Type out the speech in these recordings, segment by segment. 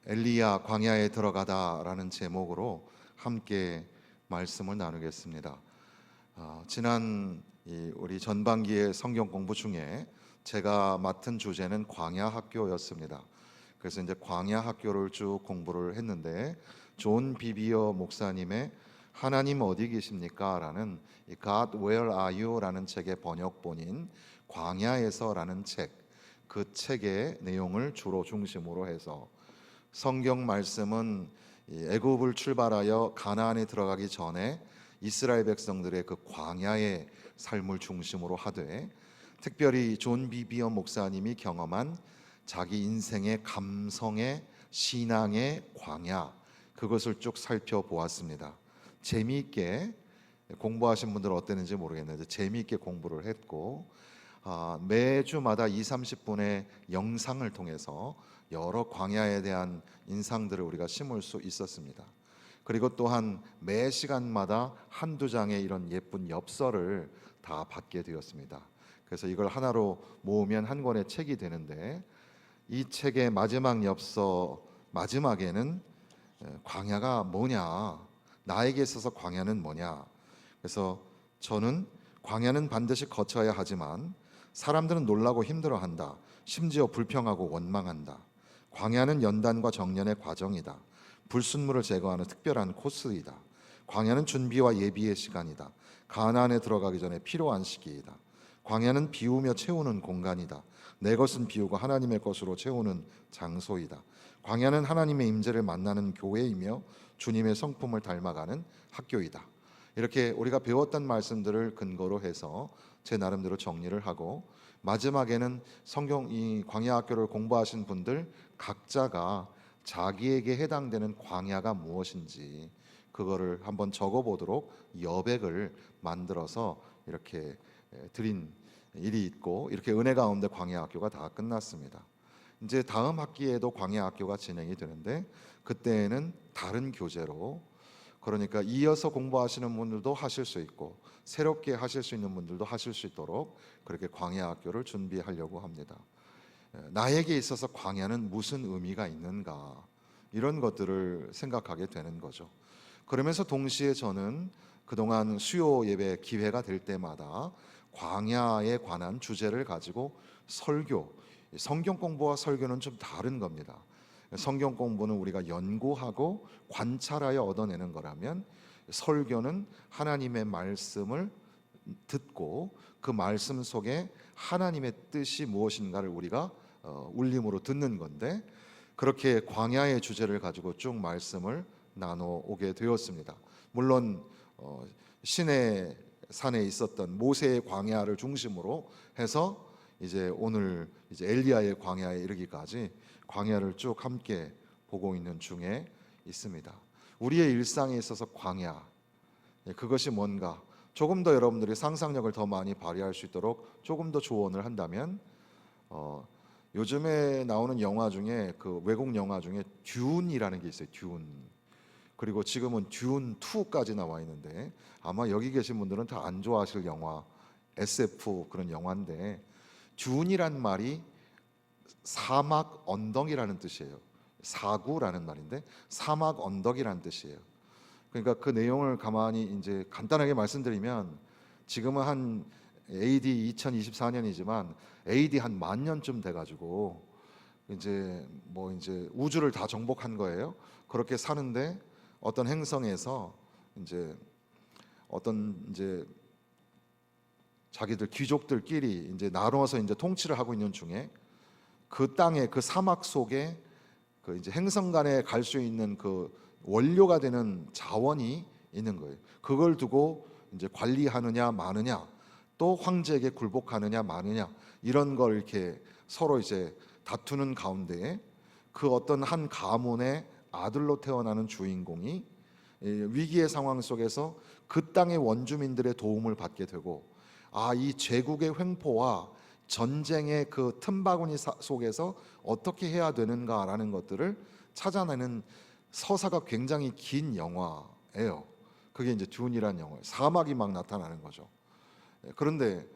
엘리야 광야에 들어가다라는 제목으로 함께 말씀을 나누겠습니다. 지난 우리 전반기의 성경 공부 중에 제가 맡은 주제는 광야 학교였습니다. 그래서 이제 광야 학교를 쭉 공부를 했는데 존 비비어 목사님의 하나님 어디 계십니까? 라는 God Where Are You? 라는 책의 번역본인 광야에서라는 책, 그 책의 내용을 주로 중심으로 해서 성경 말씀은 애굽을 출발하여 가나안에 들어가기 전에 이스라엘 백성들의 그 광야의 삶을 중심으로 하되, 특별히 존 비비어 목사님이 경험한 자기 인생의 감성의 신앙의 광야, 그것을 쭉 살펴보았습니다. 재미있게 공부하신 분들은 어땠는지 모르겠는데 재미있게 공부를 했고, 매주마다 20-30분의 영상을 통해서 여러 광야에 대한 인상들을 우리가 심을 수 있었습니다. 그리고 또한 매 시간마다 한두 장의 이런 예쁜 엽서를 다 받게 되었습니다. 그래서 이걸 하나로 모으면 한 권의 책이 되는데, 이 책의 마지막 엽서 마지막에는 광야가 뭐냐, 나에게 있어서 광야는 뭐냐. 그래서 저는 광야는 반드시 거쳐야 하지만 사람들은 놀라고 힘들어한다. 심지어 불평하고 원망한다. 광야는 연단과 정련의 과정이다. 불순물을 제거하는 특별한 코스이다. 광야는 준비와 예비의 시간이다. 가나안에 들어가기 전에 필요한 시기이다. 광야는 비우며 채우는 공간이다. 내 것은 비우고 하나님의 것으로 채우는 장소이다. 광야는 하나님의 임재를 만나는 교회이며 주님의 성품을 닮아가는 학교이다. 이렇게 우리가 배웠던 말씀들을 근거로 해서 제 나름대로 정리를 하고, 마지막에는 성경 이 광야 학교를 공부하신 분들 각자가 자기에게 해당되는 광야가 무엇인지 그거를 한번 적어보도록 여백을 만들어서 이렇게 드린 일이 있고, 이렇게 은혜 가운데 광야 학교가 다 끝났습니다. 이제 다음 학기에도 광야 학교가 진행이 되는데, 그때는 다른 교재로, 그러니까 이어서 공부하시는 분들도 하실 수 있고 새롭게 하실 수 있는 분들도 하실 수 있도록 그렇게 광야 학교를 준비하려고 합니다. 나에게 있어서 광야는 무슨 의미가 있는가, 이런 것들을 생각하게 되는 거죠. 그러면서 동시에 저는 그동안 수요 예배 기회가 될 때마다 광야에 관한 주제를 가지고 설교, 성경 공부와 설교는 좀 다른 겁니다. 성경 공부는 우리가 연구하고 관찰하여 얻어내는 거라면, 설교는 하나님의 말씀을 듣고 그 말씀 속에 하나님의 뜻이 무엇인가를 우리가 울림으로 듣는 건데, 그렇게 광야의 주제를 가지고 쭉 말씀을 나눠오게 되었습니다. 물론 시내 산에 있었던 모세의 광야를 중심으로 해서 이제 오늘 이제 엘리야의 광야에 이르기까지 광야를 쭉 함께 보고 있는 중에 있습니다. 우리의 일상에 있어서 광야, 그것이 뭔가 조금 더 여러분들이 상상력을 더 많이 발휘할 수 있도록 조금 더 조언을 한다면, 요즘에 나오는 영화 중에 그 외국 영화 중에 듄이라는 게 있어요. 듄. 그리고 지금은 듄 2까지 나와 있는데, 아마 여기 계신 분들은 다 안 좋아하실 영화, SF 그런 영화인데, 듄이란 말이 사막 언덕이라는 뜻이에요. 사구라는 말인데 사막 언덕이라는 뜻이에요. 그러니까 그 내용을 가만히 이제 간단하게 말씀드리면, 지금은 한 AD 2024년이지만 AD 한 10,000년쯤 돼가지고 이제 이제 우주를 다 정복한 거예요. 그렇게 사는데 어떤 행성에서 이제 어떤 이제 자기들 귀족들끼리 이제 나눠서 이제 통치를 하고 있는 중에, 그 땅에 그 사막 속에 그 이제 행성 간에 갈 수 있는 그 원료가 되는 자원이 있는 거예요. 그걸 두고 이제 관리하느냐 마느냐, 또 황제에게 굴복하느냐 마느냐, 이런 걸 이렇게 서로 이제 다투는 가운데, 그 어떤 한 가문의 아들로 태어나는 주인공이 위기의 상황 속에서 그 땅의 원주민들의 도움을 받게 되고, 이 제국의 횡포와 전쟁의 그 틈바구니 속에서 어떻게 해야 되는가라는 것들을 찾아내는 서사가 굉장히 긴 영화예요. 그게 이제 듄이라는 영화예요. 사막이 막 나타나는 거죠. 그런데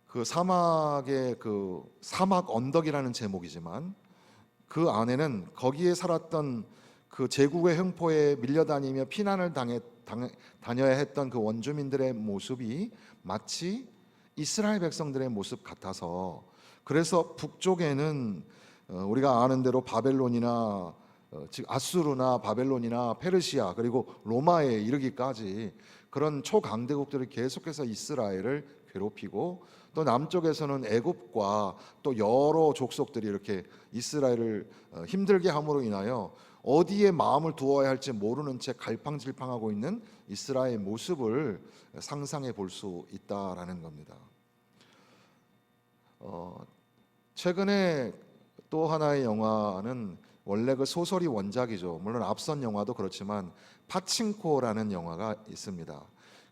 그 사막의 그 사막 언덕이라는 제목이지만, 그 안에는 거기에 살았던 그 제국의 횡포에 밀려다니며 피난을 다녀야 했던 그 원주민들의 모습이 마치 이스라엘 백성들의 모습 같아서, 그래서 북쪽에는 우리가 아는 대로 바벨론이나 즉 아수르나 바벨론이나 페르시아 그리고 로마에 이르기까지 그런 초강대국들이 계속해서 이스라엘을 괴롭히고, 또 남쪽에서는 애굽과 또 여러 족속들이 이렇게 이스라엘을 힘들게 함으로 인하여 어디에 마음을 두어야 할지 모르는 채 갈팡질팡하고 있는 이스라엘의 모습을 상상해 볼 수 있다라는 겁니다. 최근에 또 하나의 영화는 원래 그 소설이 원작이죠. 물론 앞선 영화도 그렇지만 파친코라는 영화가 있습니다.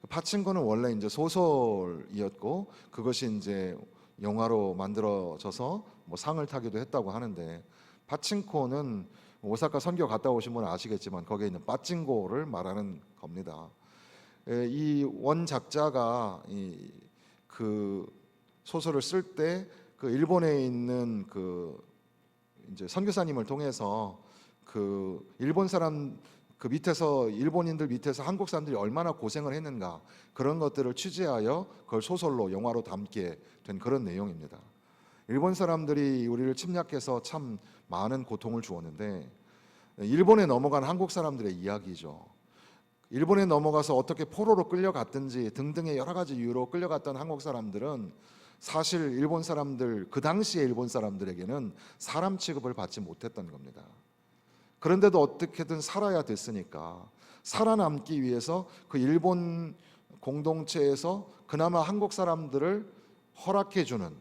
파친코는 원래 이제 소설이었고 그것이 이제 영화로 만들어져서 뭐 상을 타기도 했다고 하는데, 파친코는 오사카 선교 갔다 오신 분은 아시겠지만 거기에 있는 빠찡고를 말하는 겁니다. 이 원작자가 그 소설을 쓸 때 그 일본에 있는 그 이제 선교사님을 통해서 그 일본 사람 그 밑에서 일본인들 밑에서 한국 사람들이 얼마나 고생을 했는가, 그런 것들을 취재하여 그걸 소설로 영화로 담게 된 그런 내용입니다. 일본 사람들이 우리를 침략해서 참 많은 고통을 주었는데, 일본에 넘어간 한국 사람들의 이야기죠. 일본에 넘어가서 어떻게 포로로 끌려갔든지 등등의 여러 가지 이유로 끌려갔던 한국 사람들은 사실 일본 사람들, 그 당시의 일본 사람들에게는 사람 취급을 받지 못했던 겁니다. 그런데도 어떻게든 살아야 됐으니까 살아남기 위해서 그 일본 공동체에서 그나마 한국 사람들을 허락해 주는,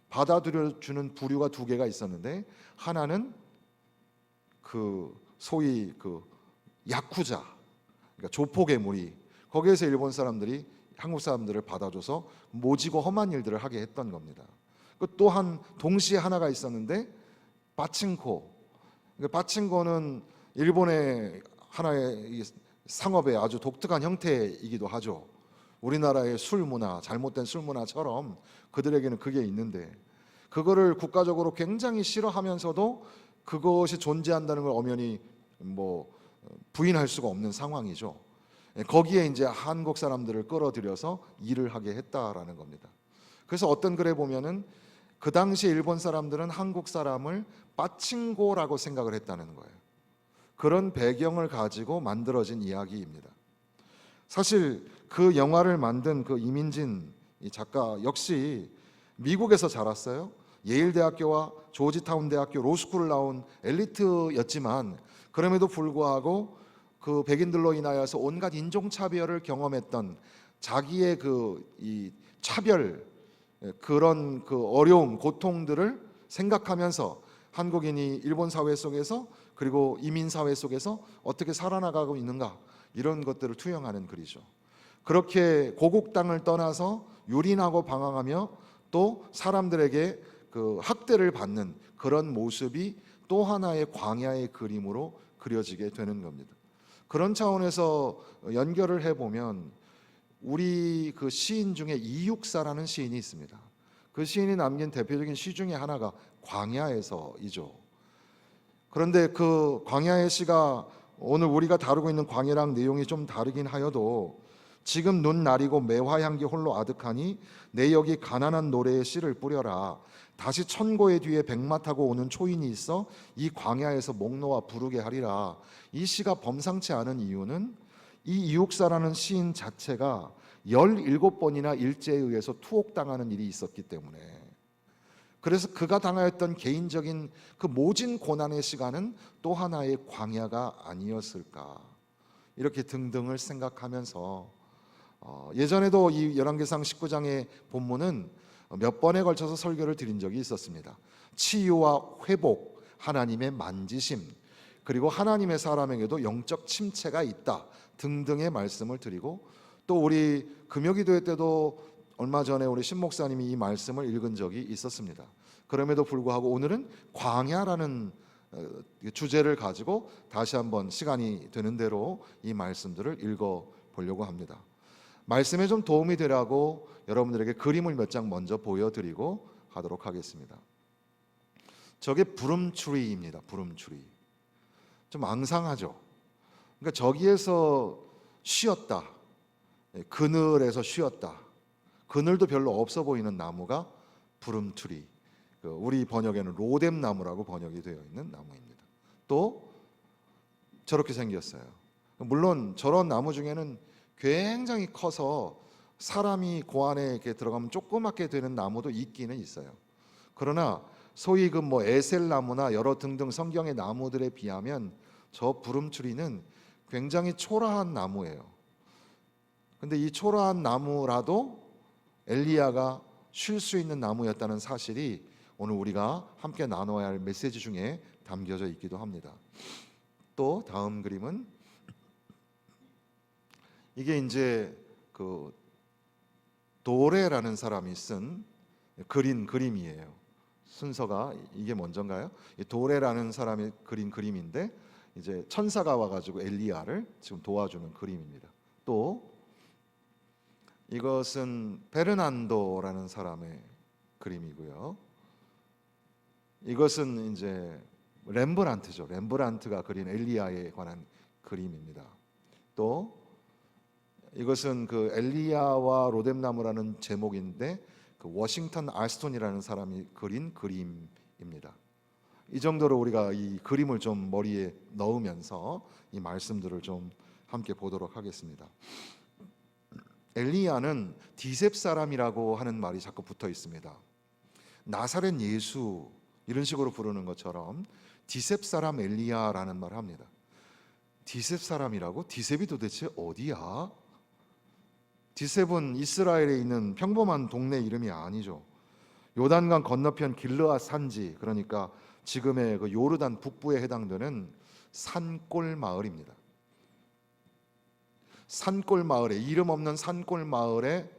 받아들여 주는 부류가 두 개가 있었는데, 하나는 그 소위 그 야쿠자, 그러니까 조폭의 무리, 거기에서 일본 사람들이 한국 사람들을 받아줘서 모지고 험한 일들을 하게 했던 겁니다. 그 또한 동시에 하나가 있었는데 빠칭코. 그러니까 빠칭코는 일본의 하나의 상업의 아주 독특한 형태이기도 하죠. 우리나라의 술 문화, 잘못된 술 문화처럼 그들에게는 그게 있는데, 그거를 국가적으로 굉장히 싫어하면서도 그것이 존재한다는 걸 엄연히 뭐 부인할 수가 없는 상황이죠. 거기에 이제 한국 사람들을 끌어들여서 일을 하게 했다라는 겁니다. 그래서 어떤 글에 보면은 그 당시 일본 사람들은 한국 사람을 빠칭고라고 생각을 했다는 거예요. 그런 배경을 가지고 만들어진 이야기입니다. 사실 그 영화를 만든 그 이민진 이 작가 역시 미국에서 자랐어요. 예일대학교와 조지타운 대학교 로스쿨을 나온 엘리트였지만 그럼에도 불구하고 그 백인들로 인하여서 온갖 인종차별을 경험했던 자기의 이 차별, 그런 그 어려움, 고통들을 생각하면서 한국인이 일본 사회 속에서 그리고 이민 사회 속에서 어떻게 살아나가고 있는가, 이런 것들을 투영하는 글이죠. 그렇게 고국 땅을 떠나서 유린하고 방황하며 또 사람들에게 그 학대를 받는 그런 모습이 또 하나의 광야의 그림으로 그려지게 되는 겁니다. 그런 차원에서 연결을 해보면 우리 그 시인 중에 이육사라는 시인이 있습니다. 그 시인이 남긴 대표적인 시 중에 하나가 광야에서이죠. 그런데 그 광야의 시가 오늘 우리가 다루고 있는 광야랑 내용이 좀 다르긴 하여도, 지금 눈 나리고 매화향기 홀로 아득하니 내 여기 가난한 노래의 씨를 뿌려라. 다시 천고의 뒤에 백마 타고 오는 초인이 있어 이 광야에서 목 놓아 부르게 하리라. 이 시가 범상치 않은 이유는 이 이육사라는 시인 자체가 17번이나 일제에 의해서 투옥당하는 일이 있었기 때문에, 그래서 그가 당하였던 개인적인 그 모진 고난의 시간은 또 하나의 광야가 아니었을까, 이렇게 등등을 생각하면서 예전에도 이 열왕기상 19장의 본문은 몇 번에 걸쳐서 설교를 드린 적이 있었습니다. 치유와 회복, 하나님의 만지심, 그리고 하나님의 사람에게도 영적 침체가 있다 등등의 말씀을 드리고, 또 우리 금요기도회 때도 얼마 전에 우리 신 목사님이 이 말씀을 읽은 적이 있었습니다. 그럼에도 불구하고 오늘은 광야라는 주제를 가지고 다시 한번 시간이 되는 대로 이 말씀들을 읽어 보려고 합니다. 말씀에 좀 도움이 되라고 여러분들에게 그림을 몇 장 먼저 보여드리고 하도록 하겠습니다. 저게 부름추리입니다. 부름추리. 좀 앙상하죠. 그러니까 저기에서 쉬었다, 그늘에서 쉬었다. 그늘도 별로 없어 보이는 나무가 부름추리. 우리 번역에는 로뎀나무라고 번역이 되어 있는 나무입니다. 또 저렇게 생겼어요. 물론 저런 나무 중에는 굉장히 커서 사람이 그 안에 이렇게 들어가면 조그맣게 되는 나무도 있기는 있어요. 그러나 소위 그 뭐 에셀나무나 여러 등등 성경의 나무들에 비하면 저 부름추리는 굉장히 초라한 나무예요. 근데 이 초라한 나무라도 엘리야가 쉴 수 있는 나무였다는 사실이 오늘 우리가 함께 나눠야 할 메시지 중에 담겨져 있기도 합니다. 또 다음 그림은 이게 이제 그 도레라는 사람이 쓴 그린 그림이에요. 순서가 이게 먼저인가요? 도레라는 사람이 그린 그림인데 이제 천사가 와가지고 엘리야를 지금 도와주는 그림입니다. 또 이것은 베르난도라는 사람의 그림이고요. 이것은 이제 렘브란트죠. 렘브란트가 그린 엘리야에 관한 그림입니다. 또 이것은 그 엘리야와 로뎀나무라는 제목인데 그 워싱턴 알스톤이라는 사람이 그린 그림입니다. 이 정도로 우리가 이 그림을 좀 머리에 넣으면서 이 말씀들을 좀 함께 보도록 하겠습니다. 엘리야는 디셉 사람이라고 하는 말이 자꾸 붙어 있습니다. 나사렛 예수 이런 식으로 부르는 것처럼 디셉 사람 엘리야라는 말을 합니다. 디셉 사람이라고? 디셉이 도대체 어디야? 디셉은 이스라엘에 있는 평범한 동네 이름이 아니죠. 요단강 건너편 길르앗 산지, 그러니까 지금의 그 요르단 북부에 해당되는 산골 마을입니다. 산골 마을에, 이름 없는 산골 마을의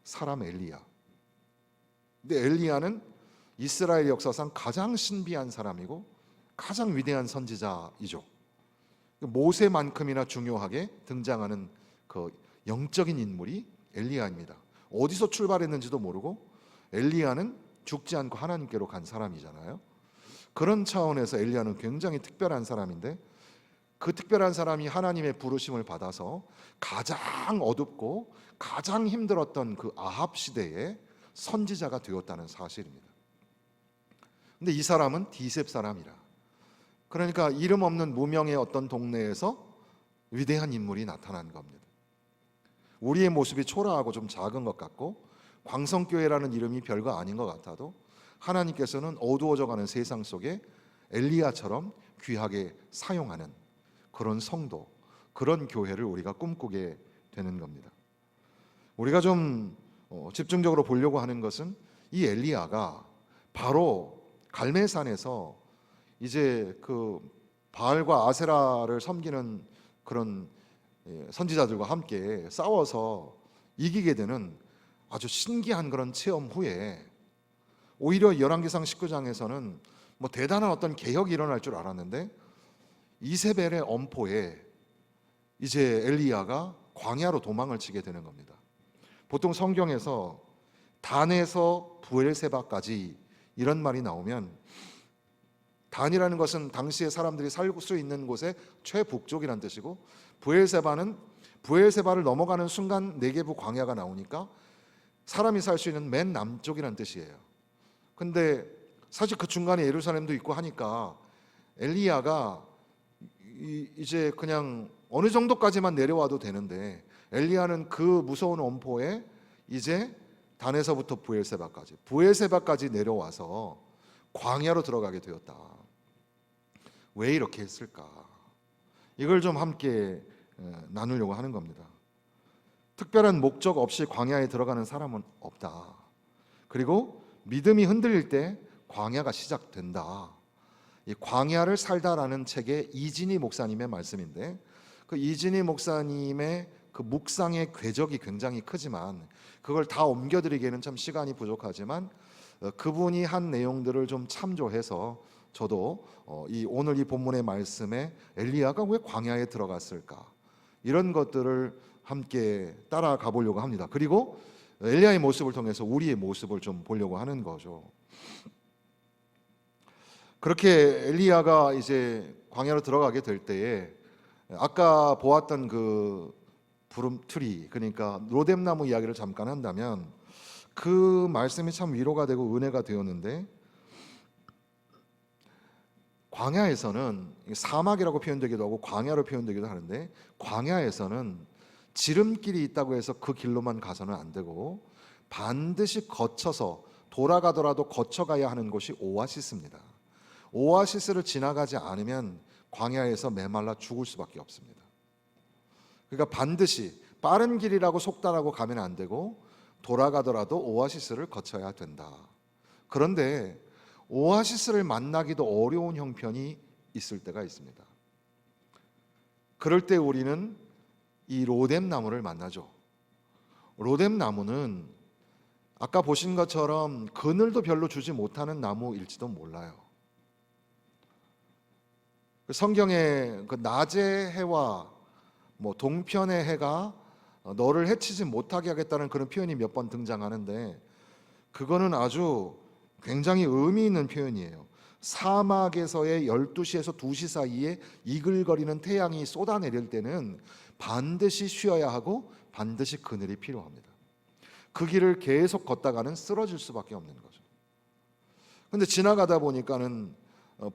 사람 엘리야. 근데 엘리야는 이스라엘 역사상 가장 신비한 사람이고 가장 위대한 선지자이죠. 모세만큼이나 중요하게 등장하는 그 영적인 인물이 엘리야입니다. 어디서 출발했는지도 모르고 엘리야는 죽지 않고 하나님께로 간 사람이잖아요. 그런 차원에서 엘리야는 굉장히 특별한 사람인데 그 특별한 사람이 하나님의 부르심을 받아서 가장 어둡고 가장 힘들었던 그 아합 시대에 선지자가 되었다는 사실입니다. 근데 이 사람은 디셉 사람이라. 그러니까 이름 없는 무명의 어떤 동네에서 위대한 인물이 나타난 겁니다. 우리의 모습이 초라하고 좀 작은 것 같고 광성교회라는 이름이 별거 아닌 것 같아도 하나님께서는 어두워져가는 세상 속에 엘리야처럼 귀하게 사용하는 그런 성도, 그런 교회를 우리가 꿈꾸게 되는 겁니다. 우리가 좀 집중적으로 보려고 하는 것은 이 엘리야가 바로 갈멜산에서 이제 그 바알과 아세라를 섬기는 그런 선지자들과 함께 싸워서 이기게 되는 아주 신기한 그런 체험 후에 오히려 열왕기상 19장에서는 뭐 대단한 어떤 개혁이 일어날 줄 알았는데 이세벨의 엄포에 이제 엘리야가 광야로 도망을 치게 되는 겁니다. 보통 성경에서 단에서 브엘세바까지 이런 말이 나오면 단이라는 것은 당시에 사람들이 살 수 있는 곳의 최북쪽이라는 뜻이고 브엘세바를 넘어가는 순간 네게부 광야가 나오니까 사람이 살 수 있는 맨 남쪽이라는 뜻이에요. 근데 사실 그 중간에 예루살렘도 있고 하니까 엘리야가 이제 그냥 어느 정도까지만 내려와도 되는데 엘리야는 그 무서운 엄포에 이제 단에서부터 브엘세바까지 내려와서 광야로 들어가게 되었다. 왜 이렇게 했을까? 이걸 좀 함께 나누려고 하는 겁니다. 특별한 목적 없이 광야에 들어가는 사람은 없다. 그리고 믿음이 흔들릴 때 광야가 시작된다. 이 광야를 살다라는 책의 이진희 목사님의 말씀인데 그 이진희 목사님의 그 묵상의 궤적이 굉장히 크지만 그걸 다 옮겨드리기에는 참 시간이 부족하지만 그분이 한 내용들을 좀 참조해서 저도 오늘 이 본문의 말씀에 엘리야가 왜 광야에 들어갔을까 이런 것들을 함께 따라가 보려고 합니다. 그리고 엘리야의 모습을 통해서 우리의 모습을 좀 보려고 하는 거죠. 그렇게 엘리야가 이제 광야로 들어가게 될 때에 아까 보았던 그 부름트리, 그러니까 로뎀나무 이야기를 잠깐 한다면 그 말씀이 참 위로가 되고 은혜가 되었는데, 광야에서는 사막이라고 표현되기도 하고 광야로 표현되기도 하는데, 광야에서는 지름길이 있다고 해서 그 길로만 가서는 안 되고 반드시 거쳐서, 돌아가더라도 거쳐가야 하는 곳이 오아시스입니다. 오아시스를 지나가지 않으면 광야에서 메말라 죽을 수밖에 없습니다. 그러니까 반드시 빠른 길이라고 속단하고 가면 안 되고 돌아가더라도 오아시스를 거쳐야 된다. 그런데 오아시스를 만나기도 어려운 형편이 있을 때가 있습니다. 그럴 때 우리는 이 로뎀나무를 만나죠. 로뎀나무는 아까 보신 것처럼 그늘도 별로 주지 못하는 나무일지도 몰라요. 성경에 그 낮의 해와 동편의 해가 너를 해치지 못하게 하겠다는 그런 표현이 몇 번 등장하는데, 그거는 아주 굉장히 의미 있는 표현이에요. 사막에서의 12시에서 2시 사이에 이글거리는 태양이 쏟아내릴 때는 반드시 쉬어야 하고 반드시 그늘이 필요합니다. 그 길을 계속 걷다가는 쓰러질 수밖에 없는 거죠. 근데 지나가다 보니까는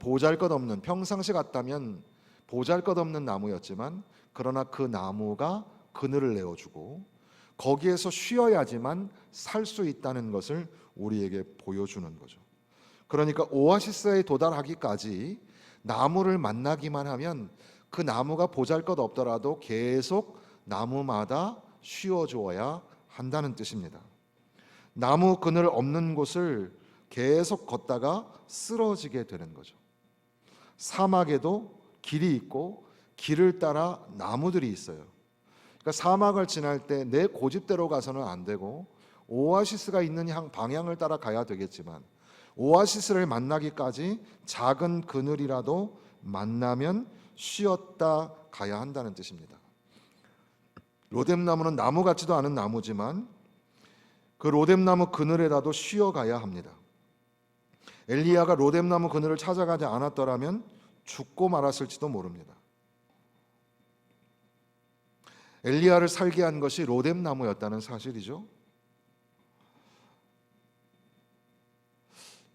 보잘것없는, 평상시 같다면 보잘것없는 나무였지만, 그러나 그 나무가 그늘을 내어주고 거기에서 쉬어야지만 살 수 있다는 것을 우리에게 보여주는 거죠. 그러니까 오아시스에 도달하기까지 나무를 만나기만 하면 그 나무가 보잘것없더라도 계속 나무마다 쉬어주어야 한다는 뜻입니다. 나무 그늘 없는 곳을 계속 걷다가 쓰러지게 되는 거죠. 사막에도 길이 있고 길을 따라 나무들이 있어요. 그러니까 사막을 지날 때 내 고집대로 가서는 안 되고 오아시스가 있는 방향을 따라 가야 되겠지만, 오아시스를 만나기까지 작은 그늘이라도 만나면 쉬었다 가야 한다는 뜻입니다. 로뎀나무는 나무 같지도 않은 나무지만 그 로뎀나무 그늘에라도 쉬어가야 합니다. 엘리야가 로뎀나무 그늘을 찾아가지 않았더라면 죽고 말았을지도 모릅니다. 엘리야를 살게 한 것이 로뎀나무였다는 사실이죠.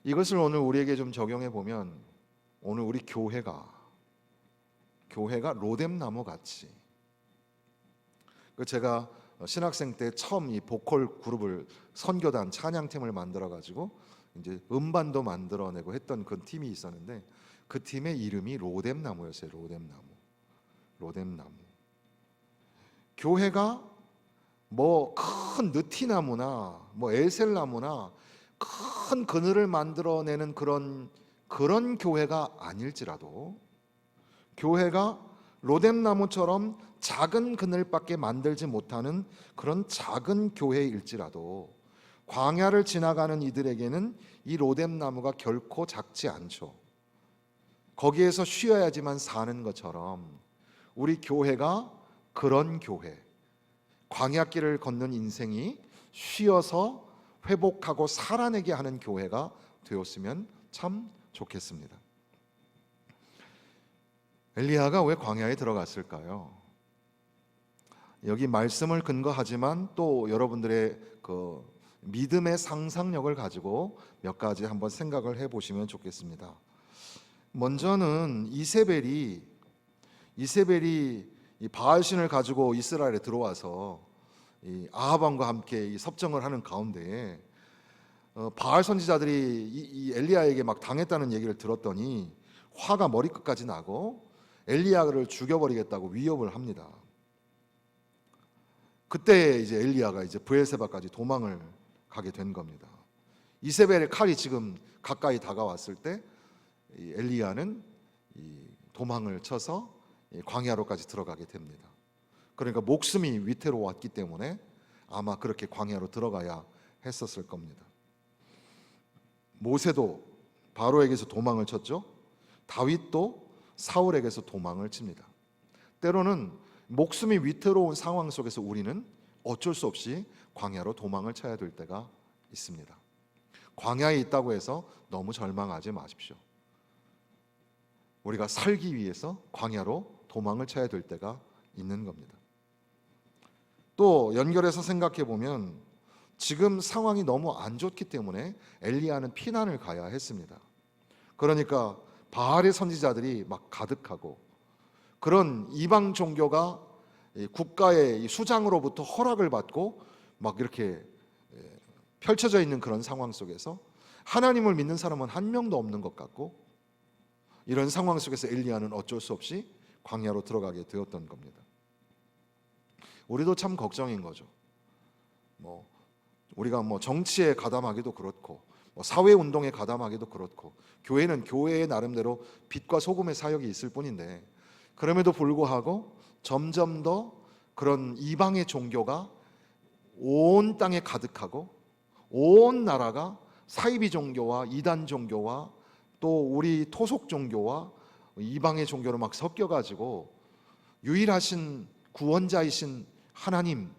이것을 오늘 우리에게 좀 적용해 보면, 오늘 우리 교회가 로뎀나무 같이, 제가 신학생 때 처음 이 보컬 그룹을, 선교단 찬양팀을 만들어 가지고 이제 음반도 만들어내고 했던 그 팀이 있었는데, 그 팀의 이름이 로뎀나무였어요. 로뎀나무. 교회가 큰 느티나무나 에셀나무나 큰 그늘을 만들어내는 그런 교회가 아닐지라도, 교회가 로뎀나무처럼 작은 그늘밖에 만들지 못하는 그런 작은 교회일지라도 광야를 지나가는 이들에게는 이 로뎀나무가 결코 작지 않죠. 거기에서 쉬어야지만 사는 것처럼 우리 교회가 그런 교회, 광야길을 걷는 인생이 쉬어서 회복하고 살아내게 하는 교회가 되었으면 참 좋겠습니다. 엘리야가 왜 광야에 들어갔을까요? 여기 말씀을 근거하지만 또 여러분들의 그 믿음의 상상력을 가지고 몇 가지 한번 생각을 해보시면 좋겠습니다. 먼저는 이세벨이 이 바알신을 가지고 이스라엘에 들어와서 이 아합 왕과 함께 이 섭정을 하는 가운데 바알 선지자들이 이 엘리야에게 막 당했다는 얘기를 들었더니 화가 머리끝까지 나고 엘리야를 죽여버리겠다고 위협을 합니다. 그때 이제 엘리야가 이제 브엘세바까지 도망을 가게 된 겁니다. 이세벨의 칼이 지금 가까이 다가왔을 때 이 엘리야는 이 도망을 쳐서 광야로까지 들어가게 됩니다. 그러니까 목숨이 위태로웠기 때문에 아마 그렇게 광야로 들어가야 했었을 겁니다. 모세도 바로에게서 도망을 쳤죠. 다윗도 사울에게서 도망을 칩니다. 때로는 목숨이 위태로운 상황 속에서 우리는 어쩔 수 없이 광야로 도망을 쳐야 될 때가 있습니다. 광야에 있다고 해서 너무 절망하지 마십시오. 우리가 살기 위해서 광야로 도망을 쳐야 될 때가 있는 겁니다. 또 연결해서 생각해 보면 지금 상황이 너무 안 좋기 때문에 엘리야는 피난을 가야 했습니다. 그러니까 바알의 선지자들이 막 가득하고 그런 이방 종교가 국가의 수장으로부터 허락을 받고 막 이렇게 펼쳐져 있는 그런 상황 속에서 하나님을 믿는 사람은 한 명도 없는 것 같고, 이런 상황 속에서 엘리야는 어쩔 수 없이 광야로 들어가게 되었던 겁니다. 우리도 참 걱정인 거죠. 우리가 정치에 가담하기도 그렇고 사회 운동에 가담하기도 그렇고, 교회는 교회의 나름대로 빛과 소금의 사역이 있을 뿐인데, 그럼에도 불구하고 점점 더 그런 이방의 종교가 온 땅에 가득하고 온 나라가 사이비 종교와 이단 종교와 또 우리 토속 종교와 이방의 종교로 막 섞여가지고 유일하신 구원자이신 하나님,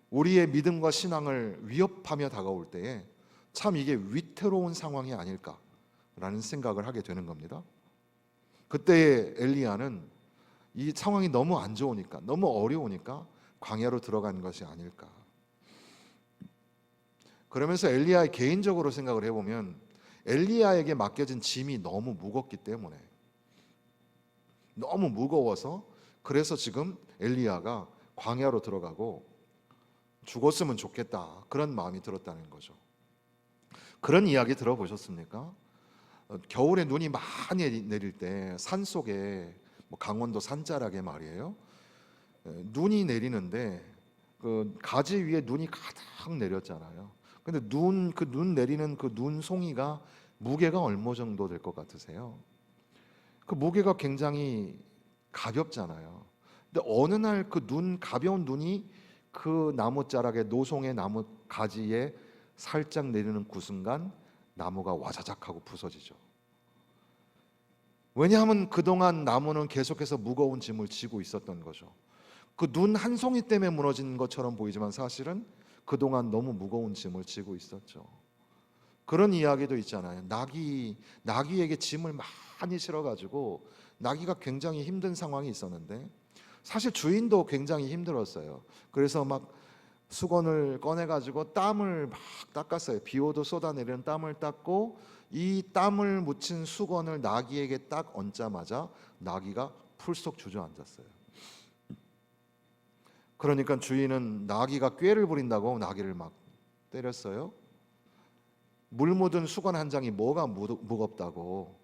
우리의 믿음과 신앙을 위협하며 다가올 때에 참 이게 위태로운 상황이 아닐까라는 생각을 하게 되는 겁니다. 그때의 엘리야는 이 상황이 너무 안 좋으니까, 너무 어려우니까 광야로 들어간 것이 아닐까. 그러면서 엘리야 개인적으로 생각을 해보면 엘리야에게 맡겨진 짐이 너무 무겁기 때문에, 너무 무거워서 그래서 지금 엘리야가 광야로 들어가고 죽었으면 좋겠다, 그런 마음이 들었다는 거죠. 그런 이야기 들어보셨습니까? 겨울에 눈이 많이 내릴 때 산속에 강원도 산자락에 말이에요, 눈이 내리는데 그 가지 위에 눈이 가득 내렸잖아요. 근데 그 눈 내리는 그 눈송이가 무게가 얼마 정도 될 것 같으세요? 그 무게가 굉장히 가볍잖아요. 근데 어느 날 그 가벼운 눈이 그 나무자락에, 노송의 나무 가지에 살짝 내리는 그 순간 나무가 와자작 하고 부서지죠. 왜냐하면 그동안 나무는 계속해서 무거운 짐을 지고 있었던 거죠. 그 눈 한 송이 때문에 무너진 것처럼 보이지만 사실은 그동안 너무 무거운 짐을 지고 있었죠. 그런 이야기도 있잖아요. 나귀에게 짐을 많이 실어가지고 나귀가 굉장히 힘든 상황이 있었는데 사실 주인도 굉장히 힘들었어요. 그래서 막 수건을 꺼내가지고 땀을 막 닦았어요. 비 오도 쏟아내리는 땀을 닦고 이 땀을 묻힌 수건을 나귀에게 딱 얹자마자 나귀가 풀썩 주저앉았어요. 그러니까 주인은 나귀가 꾀를 부린다고 나귀를 막 때렸어요. 물 묻은 수건 한 장이 뭐가 무겁다고.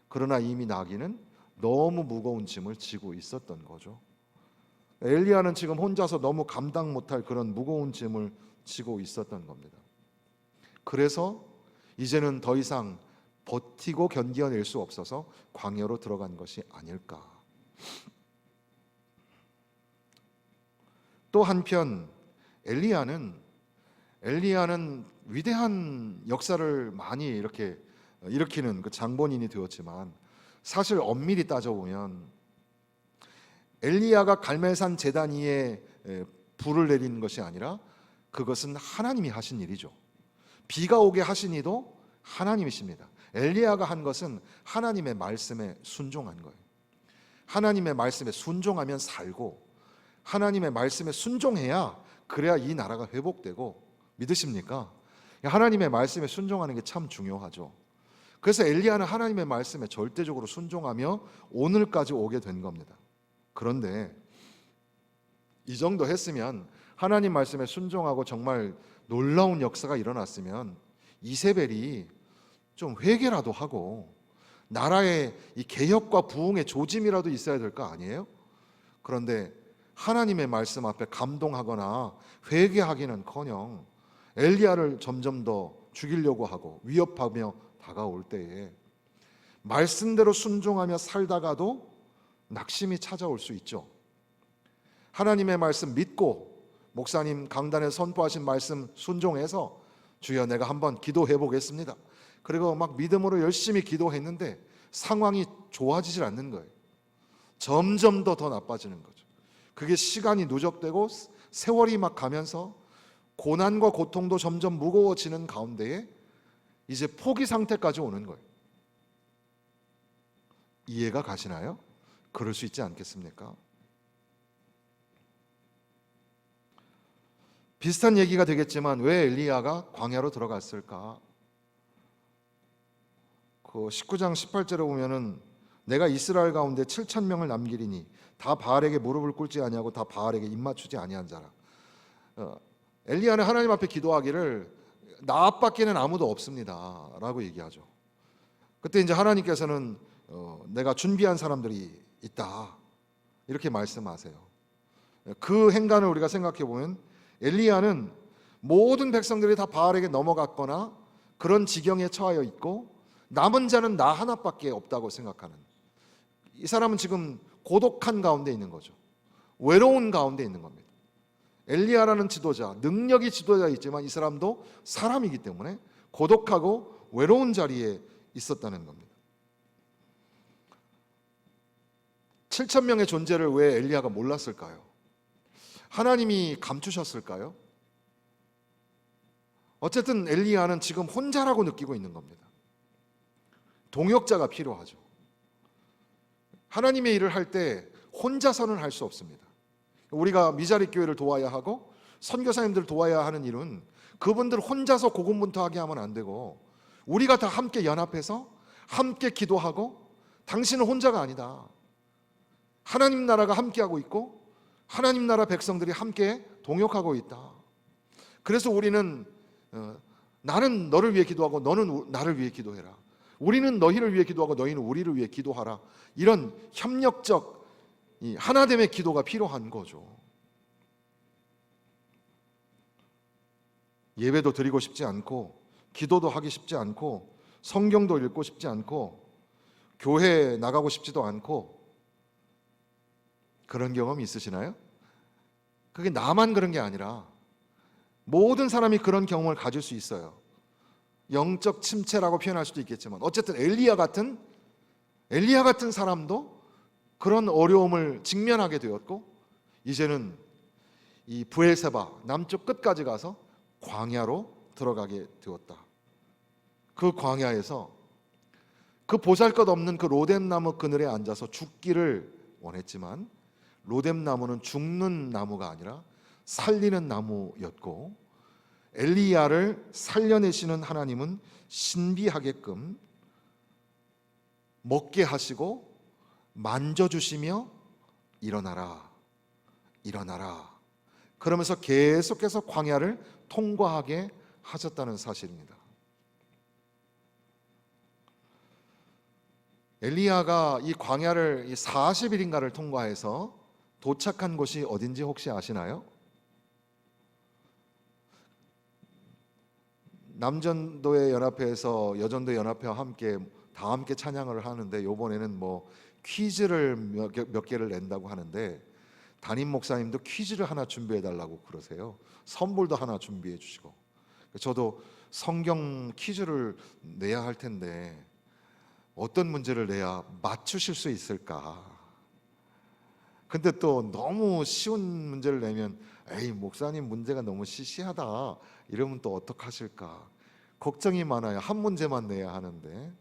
그러나 이미 나귀는 너무 무거운 짐을 지고 있었던 거죠. 엘리야는 지금 혼자서 너무 감당 못할 그런 무거운 짐을 지고 있었던 겁니다. 그래서 이제는 더 이상 버티고 견뎌낼 수 없어서 광야로 들어간 것이 아닐까. 또 한편 엘리야는 위대한 역사를 많이 이렇게 일으키는 그 장본인이 되었지만, 사실 엄밀히 따져보면 엘리야가 갈멜산 제단 위에 불을 내리는 것이 아니라 그것은 하나님이 하신 일이죠. 비가 오게 하신 이도 하나님이십니다. 엘리야가 한 것은 하나님의 말씀에 순종한 거예요. 하나님의 말씀에 순종하면 살고, 하나님의 말씀에 순종해야 그래야 이 나라가 회복되고, 믿으십니까? 하나님의 말씀에 순종하는 게 참 중요하죠. 그래서 엘리야는 하나님의 말씀에 절대적으로 순종하며 오늘까지 오게 된 겁니다. 그런데 이 정도 했으면, 하나님 말씀에 순종하고 정말 놀라운 역사가 일어났으면 이세벨이 좀 회개라도 하고 나라의 이 개혁과 부흥의 조짐이라도 있어야 될 거 아니에요? 그런데 하나님의 말씀 앞에 감동하거나 회개하기는커녕 엘리야를 점점 더 죽이려고 하고 위협하며 다가올 때에 말씀대로 순종하며 살다가도 낙심이 찾아올 수 있죠. 하나님의 말씀 믿고 목사님 강단에 선포하신 말씀 순종해서 주여 내가 한번 기도해 보겠습니다. 그리고 막 믿음으로 열심히 기도했는데 상황이 좋아지질 않는 거예요. 점점 더 나빠지는 거죠. 그게 시간이 누적되고 세월이 막 가면서 고난과 고통도 점점 무거워지는 가운데에 이제 포기 상태까지 오는 거예요. 이해가 가시나요? 그럴 수 있지 않겠습니까? 비슷한 얘기가 되겠지만 왜 엘리야가 광야로 들어갔을까? 그 19장 18절에 보면은 내가 이스라엘 가운데 7천 명을 남기리니 다 바알에게 무릎을 꿇지 아니하고 다 바알에게 입맞추지 아니한 자라. 엘리야는 하나님 앞에 기도하기를 나 앞밖에는 아무도 없습니다 라고 얘기하죠. 그때 이제 하나님께서는 내가 준비한 사람들이 있다 이렇게 말씀하세요. 그 행간을 우리가 생각해 보면 엘리야는 모든 백성들이 다 바알에게 넘어갔거나 그런 지경에 처하여 있고 남은 자는 나 하나밖에 없다고 생각하는, 이 사람은 지금 고독한 가운데 있는 거죠. 외로운 가운데 있는 겁니다. 엘리야라는 지도자, 능력이 지도자에 있지만 이 사람도 사람이기 때문에 고독하고 외로운 자리에 있었다는 겁니다. 7천 명의 존재를 왜 엘리야가 몰랐을까요? 하나님이 감추셨을까요? 어쨌든 엘리야는 지금 혼자라고 느끼고 있는 겁니다. 동역자가 필요하죠. 하나님의 일을 할 때 혼자서는 할 수 없습니다. 우리가 미자리 교회를 도와야 하고 선교사님들을 도와야 하는 일은 그분들 혼자서 고군분투하게 하면 안 되고 우리가 다 함께 연합해서 함께 기도하고, 당신은 혼자가 아니다. 하나님 나라가 함께하고 있고 하나님 나라 백성들이 함께 동역하고 있다. 그래서 우리는 나는 너를 위해 기도하고 너는 나를 위해 기도해라. 우리는 너희를 위해 기도하고 너희는 우리를 위해 기도하라. 이런 협력적 하나됨의 기도가 필요한 거죠. 예배도 드리고 싶지 않고 기도도 하기 쉽지 않고 성경도 읽고 싶지 않고 교회 나가고 싶지도 않고, 그런 경험이 있으시나요? 그게 나만 그런 게 아니라 모든 사람이 그런 경험을 가질 수 있어요. 영적 침체라고 표현할 수도 있겠지만 어쨌든 엘리야 같은 사람도 그런 어려움을 직면하게 되었고, 이제는 이 브엘세바 남쪽 끝까지 가서 광야로 들어가게 되었다. 그 광야에서 그 보잘것없는 그 로뎀나무 그늘에 앉아서 죽기를 원했지만 로뎀나무는 죽는 나무가 아니라 살리는 나무였고, 엘리야를 살려내시는 하나님은 신비하게끔 먹게 하시고 만져주시며 일어나라 일어나라 그러면서 계속해서 광야를 통과하게 하셨다는 사실입니다. 엘리야가 이 광야를 40일인가를 통과해서 도착한 곳이 어딘지 혹시 아시나요? 남전도의 연합회에서 여전도 연합회와 함께 다 함께 찬양을 하는데, 이번에는 뭐 퀴즈를 몇 개를 낸다고 하는데 담임 목사님도 퀴즈를 하나 준비해 달라고 그러세요. 선물도 하나 준비해 주시고. 저도 성경 퀴즈를 내야 할 텐데 어떤 문제를 내야 맞추실 수 있을까? 근데 또 너무 쉬운 문제를 내면 에이 목사님 문제가 너무 시시하다 이러면 또 어떡하실까 걱정이 많아요. 한 문제만 내야 하는데.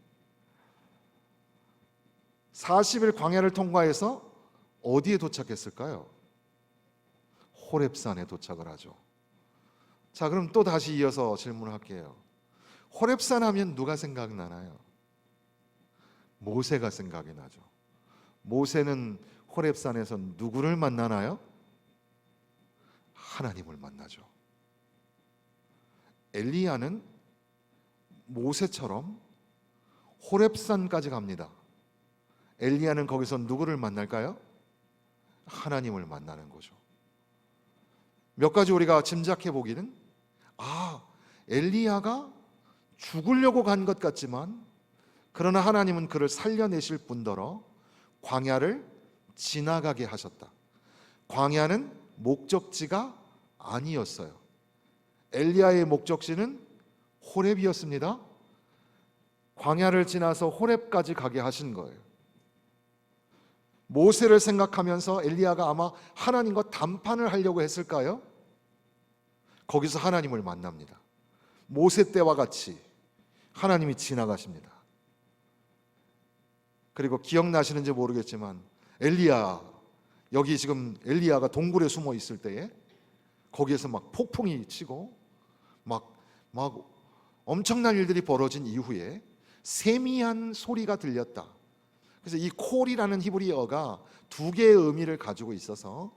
40일 광야를 통과해서 어디에 도착했을까요? 호렙산에 도착을 하죠. 자, 그럼 또 다시 이어서 질문할게요. 호렙산 하면 누가 생각나나요? 모세가 생각이 나죠. 모세는 호렙산에서 누구를 만나나요? 하나님을 만나죠. 엘리야는 모세처럼 호렙산까지 갑니다. 엘리야는 거기서 누구를 만날까요? 하나님을 만나는 거죠. 몇 가지 우리가 짐작해 보기는, 엘리야가 죽으려고 간 것 같지만 그러나 하나님은 그를 살려내실 뿐더러 광야를 지나가게 하셨다. 광야는 목적지가 아니었어요. 엘리야의 목적지는 호렙이었습니다. 광야를 지나서 호렙까지 가게 하신 거예요. 모세를 생각하면서 엘리야가 아마 하나님과 담판을 하려고 했을까요? 거기서 하나님을 만납니다. 모세 때와 같이 하나님이 지나가십니다. 그리고 기억나시는지 모르겠지만 엘리야, 여기 지금 엘리야가 동굴에 숨어 있을 때에 거기에서 막 폭풍이 치고 막 엄청난 일들이 벌어진 이후에 세미한 소리가 들렸다. 그래서 이 콜이라는 히브리어가 두 개의 의미를 가지고 있어서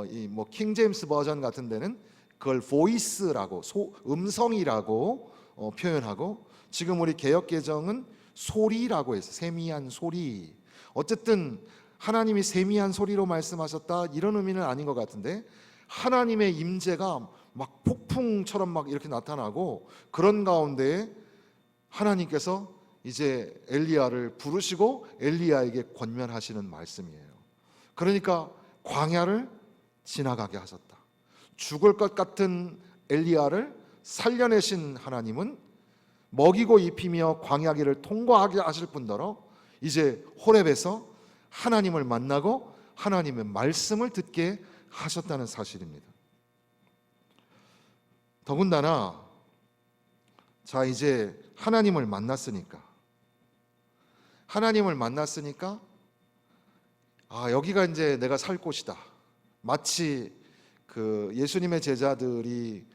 이 뭐 킹제임스 버전 같은 데는 그걸 voice라고 음성이라고 표현하고, 지금 우리 개역 개정은 소리라고 해서 세미한 소리. 어쨌든 하나님이 세미한 소리로 말씀하셨다 이런 의미는 아닌 것 같은데, 하나님의 임재가 막 폭풍처럼 막 이렇게 나타나고, 그런 가운데 하나님께서 이제 엘리야를 부르시고 엘리야에게 권면하시는 말씀이에요. 그러니까 광야를 지나가게 하셨다. 죽을 것 같은 엘리야를 살려내신 하나님은 먹이고 입히며 광야길을 통과하게 하실 뿐더러 이제 호렙에서 하나님을 만나고 하나님의 말씀을 듣게 하셨다는 사실입니다. 더군다나 자, 이제 하나님을 만났으니까 여기가 이제 내가 살 곳이다. 마치 그 예수님의 제자들이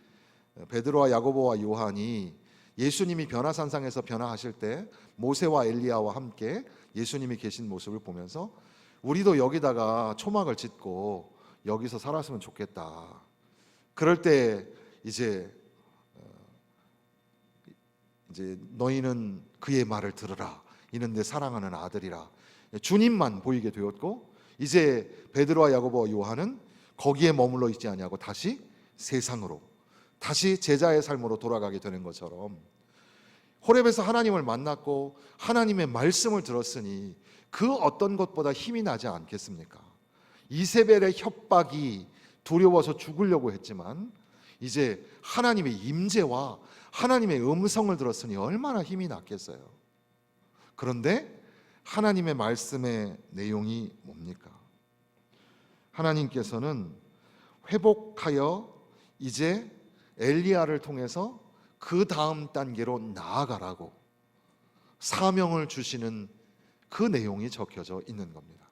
베드로와 야고보와 요한이 예수님이 변화산상에서 변화하실 때 모세와 엘리야와 함께 예수님이 계신 모습을 보면서 우리도 여기다가 초막을 짓고 여기서 살았으면 좋겠다. 그럴 때 이제 너희는 그의 말을 들으라. 이는 내 사랑하는 아들이라. 주님만 보이게 되었고, 이제 베드로와 야고보와 요한은 거기에 머물러 있지 아니하고 다시 세상으로, 다시 제자의 삶으로 돌아가게 되는 것처럼 호렙에서 하나님을 만났고 하나님의 말씀을 들었으니 그 어떤 것보다 힘이 나지 않겠습니까? 이세벨의 협박이 두려워서 죽으려고 했지만 이제 하나님의 임재와 하나님의 음성을 들었으니 얼마나 힘이 났겠어요. 그런데 하나님의 말씀의 내용이 뭡니까? 하나님께서는 회복하여 이제 엘리야를 통해서 그 다음 단계로 나아가라고 사명을 주시는 그 내용이 적혀져 있는 겁니다.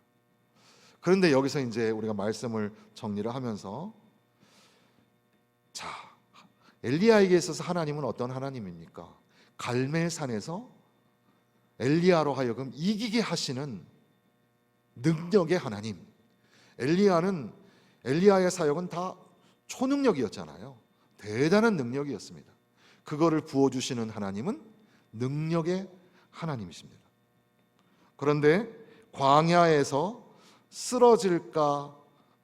그런데 여기서 이제 우리가 말씀을 정리를 하면서, 자, 엘리야에게 있어서 하나님은 어떤 하나님입니까? 갈멜산에서 엘리야로 하여금 이기게 하시는 능력의 하나님. 엘리야의 사역은 다 초능력이었잖아요. 대단한 능력이었습니다. 그거를 부어주시는 하나님은 능력의 하나님이십니다. 그런데 광야에서 쓰러질까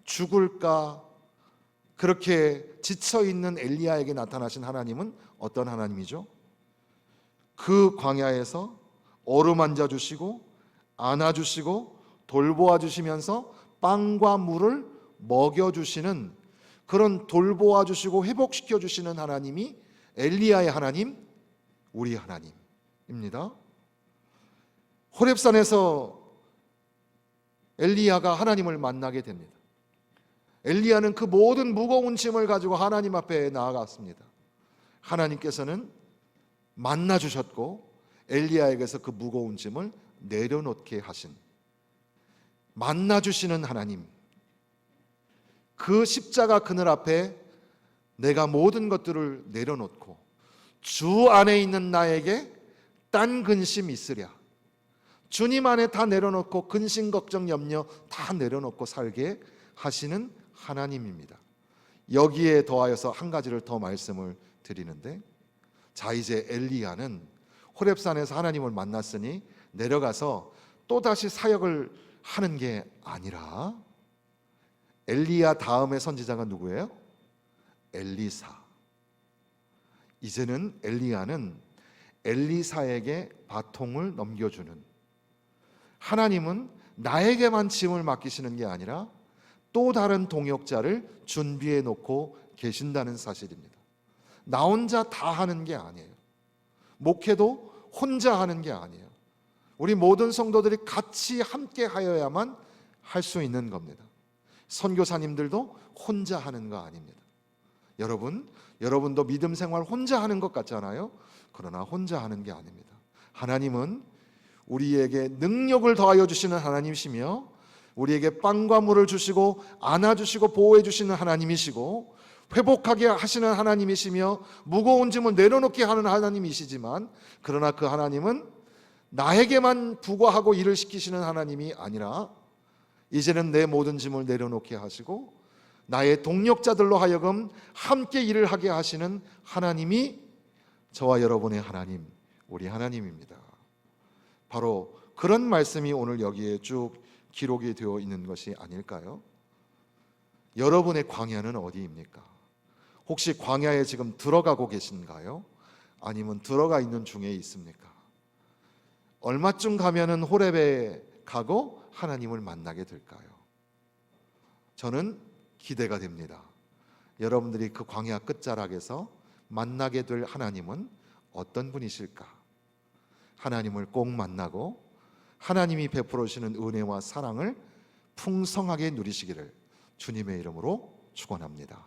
죽을까 그렇게 지쳐있는 엘리야에게 나타나신 하나님은 어떤 하나님이죠? 그 광야에서 어루만져 주시고 안아주시고 돌보아 주시면서 빵과 물을 먹여주시는, 그런 돌보아 주시고 회복시켜 주시는 하나님이 엘리야의 하나님, 우리 하나님입니다. 호렙산에서 엘리야가 하나님을 만나게 됩니다. 엘리야는 그 모든 무거운 짐을 가지고 하나님 앞에 나아갔습니다. 하나님께서는 만나 주셨고 엘리야에게서 그 무거운 짐을 내려놓게 하신, 만나 주시는 하나님, 그 십자가 그늘 앞에 내가 모든 것들을 내려놓고 주 안에 있는 나에게 딴 근심 있으랴, 주님 안에 다 내려놓고 근심 걱정 염려 다 내려놓고 살게 하시는 하나님입니다. 여기에 더하여서 한 가지를 더 말씀을 드리는데, 자, 이제 엘리야는 호렙산에서 하나님을 만났으니 내려가서 또다시 사역을 하는 게 아니라, 엘리야 다음의 선지자가 누구예요? 엘리사. 이제는 엘리야는 엘리사에게 바통을 넘겨주는, 하나님은 나에게만 짐을 맡기시는 게 아니라 또 다른 동역자를 준비해 놓고 계신다는 사실입니다. 나 혼자 다 하는 게 아니에요. 목회도 혼자 하는 게 아니에요. 우리 모든 성도들이 같이 함께 하여야만 할 수 있는 겁니다. 선교사님들도 혼자 하는 거 아닙니다. 여러분도 믿음 생활 혼자 하는 것 같잖아요. 그러나 혼자 하는 게 아닙니다. 하나님은 우리에게 능력을 더하여 주시는 하나님이시며 우리에게 빵과 물을 주시고 안아주시고 보호해 주시는 하나님이시고 회복하게 하시는 하나님이시며 무거운 짐을 내려놓게 하는 하나님이시지만, 그러나 그 하나님은 나에게만 부과하고 일을 시키시는 하나님이 아니라 이제는 내 모든 짐을 내려놓게 하시고 나의 동력자들로 하여금 함께 일을 하게 하시는 하나님이 저와 여러분의 하나님, 우리 하나님입니다. 바로 그런 말씀이 오늘 여기에 쭉 기록이 되어 있는 것이 아닐까요? 여러분의 광야는 어디입니까? 혹시 광야에 지금 들어가고 계신가요? 아니면 들어가 있는 중에 있습니까? 얼마쯤 가면은 호렙에 가고 하나님을 만나게 될까요? 저는 기대가 됩니다. 여러분들이 그 광야 끝자락에서 만나게 될 하나님은 어떤 분이실까? 하나님을 꼭 만나고 하나님이 베풀어 주시는 은혜와 사랑을 풍성하게 누리시기를 주님의 이름으로 축원합니다.